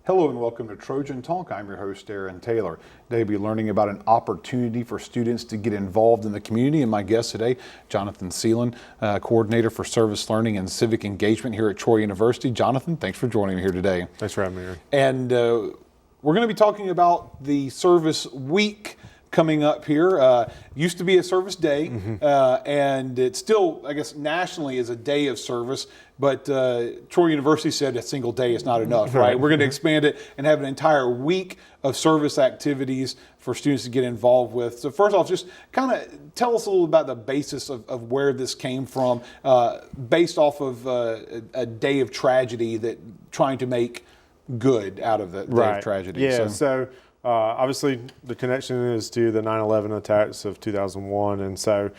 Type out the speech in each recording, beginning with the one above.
Hello and welcome to Trojan Talk. I'm your host, Aaron Taylor. Today we'll be learning about an opportunity for students to get involved in the community. And my guest today, Jonathan Cellon, Coordinator for Service Learning and Civic Engagement here at Troy University. Jonathan, thanks for joining me here today. Thanks for having me, Aaron. And we're going to be talking about the Service Week coming up here. Used to be a service day, and it still, I guess, nationally is a day of service, but Troy University said a single day is not enough, right? We're going to expand it and have an entire week of service activities for students to get involved with. So first off, just kind of tell us a little about the basis of where this came from, based off of a day of tragedy that trying to make good out of the day of tragedy. Yeah, so obviously the connection is to the 9/11 attacks of 2001, and so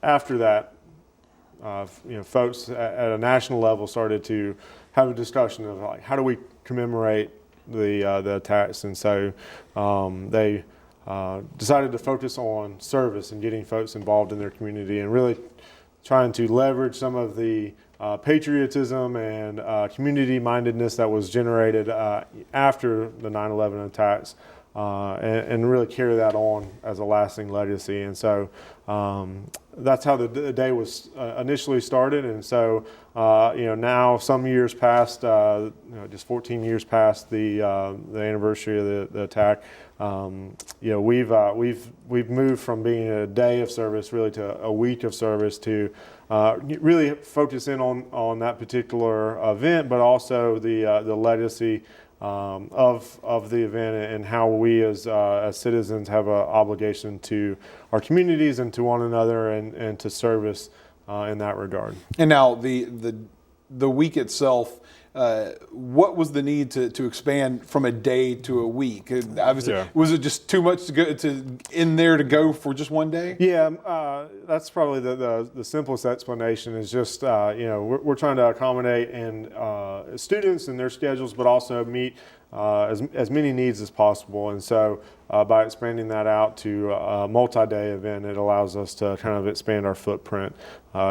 after that, folks at a national level started to have a discussion of like, how do we commemorate the attacks, and so they decided to focus on service and getting folks involved in their community and really trying to leverage some of the patriotism and community mindedness that was generated after the 9/11 attacks, and really carry that on as a lasting legacy. And so that's how the day was initially started. And so now some years past, just 14 years past the anniversary of the attack, we've moved from being a day of service really to a week of service to really focus in on that particular event, but also the legacy of the event and how we as citizens have an obligation to our communities and to one another and to service in that regard. And now the week itself, what was the need to expand from a day to a week? Obviously, was it just too much to go to go for just one day? Yeah, that's probably the simplest explanation. Is just we're trying to accommodate students and their schedules, but also meet as many needs as possible. And so by expanding that out to a multi-day event, it allows us to kind of expand our footprint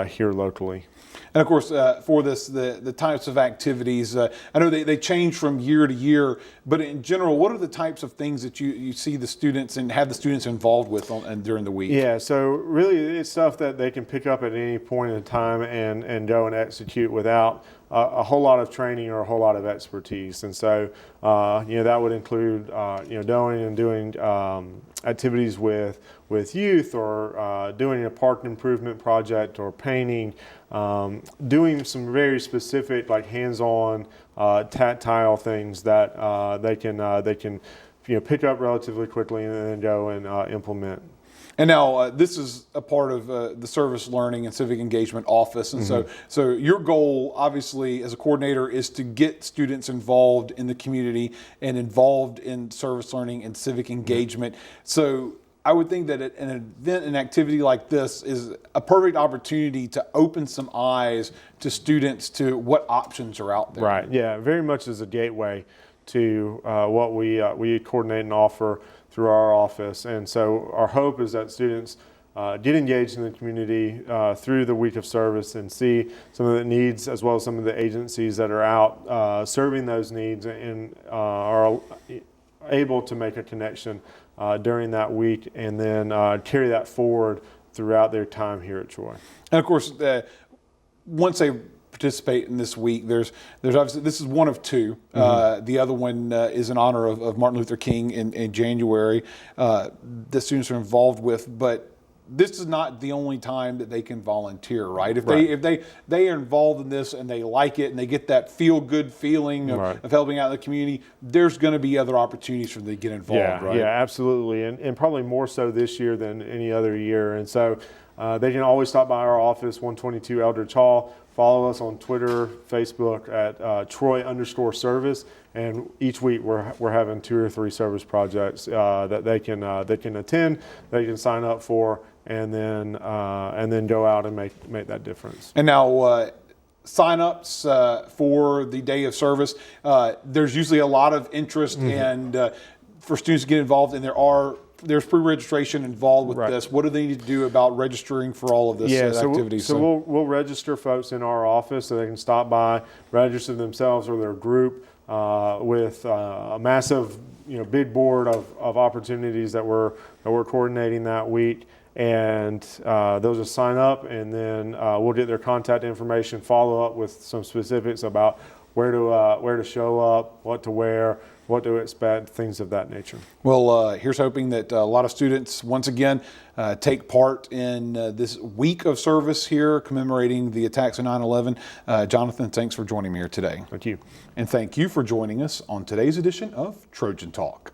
here locally. And of course, for this, the types of activities, I know they change from year to year, but in general, what are the types of things that you see the students and have the students involved with during the week? Yeah, so really it's stuff that they can pick up at any point in time and go and execute without a whole lot of training or a whole lot of expertise. And so, that would include, going and doing activities with youth, or doing a park improvement project, or painting, doing some very specific, like hands-on, tactile things that they can pick up relatively quickly and then go and implement. And now this is a part of the Service Learning and Civic Engagement Office, and so your goal, obviously, as a coordinator, is to get students involved in the community and involved in service learning and civic engagement. So I would think that an event, an activity like this is a perfect opportunity to open some eyes to students to what options are out there. Right, yeah, very much as a gateway to what we coordinate and offer through our office. And so our hope is that students get engaged in the community through the week of service and see some of the needs as well as some of the agencies that are out serving those needs and are able to make a connection during that week, and then carry that forward throughout their time here at Troy. And of course, once they participate in this week, there's obviously, this is one of two. The other one is in honor of Martin Luther King in January. The students are involved with, but this is not the only time that they can volunteer, right? If they are involved in this and they like it and they get that feel-good feeling of helping out the community, there's going to be other opportunities for them to get involved, right? Yeah, absolutely, and probably more so this year than any other year. And so they can always stop by our office, 122 Eldridge Hall. Follow us on Twitter, Facebook at Troy_service, and each week we're having 2 or 3 service projects that they can attend, they can sign up for, and then go out and make that difference. And now sign-ups for the day of service, there's usually a lot of interest and for students to get involved, and there are there's pre-registration involved with Right. this. What do they need to do about registering for all of this activity? We'll register folks in our office so they can stop by, register themselves or their group with a massive, big board of opportunities that we're coordinating that week. And they'll just sign up, and then we'll get their contact information, follow up with some specifics about where to show up, what to wear, what to expect, things of that nature. Well, here's hoping that a lot of students, once again, take part in this week of service here commemorating the attacks of 9/11. Jonathan, thanks for joining me here today. Thank you. And thank you for joining us on today's edition of Trojan Talk.